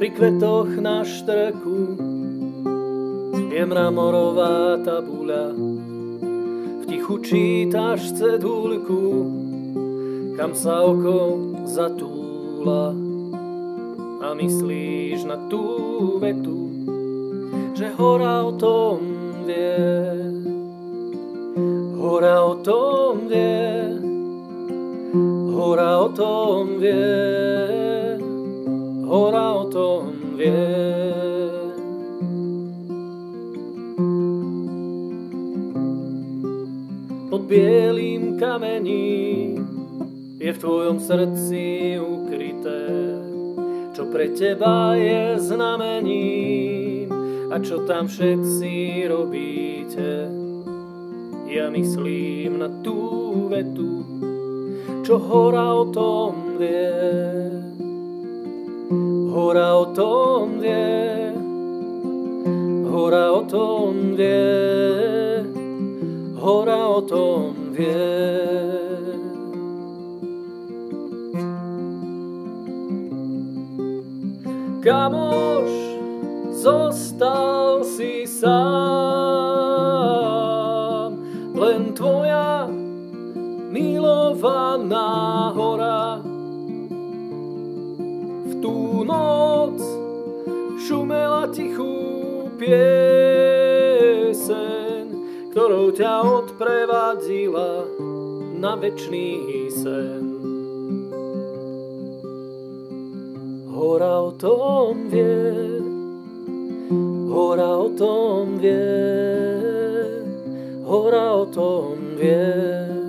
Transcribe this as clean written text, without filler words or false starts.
Pri kvetoch na štrku je mramorová tabuľa. V tichu čítaš cedulku, kam sa oko zatúla. A myslíš na tú vetu, že hora o tom vie. Hora o tom vie. Hora o tom vie. Hora o tom vie. Pod bielým kamením je v tvojom srdci ukryté, čo pre teba je znamením a čo tam všetci robíte. Ja myslím na tú vetu, čo hora o tom vie. Hora o tom vie. Hora o tom vie. Hora o tom vie. Kamoš, zostal si sám, len tvoja milovaná hora. V tú noc šumela tichú pieseň, ktorou ťa odprevádzila na večný sen. Hora o tom vie, hora o tom vie, hora o tom vie.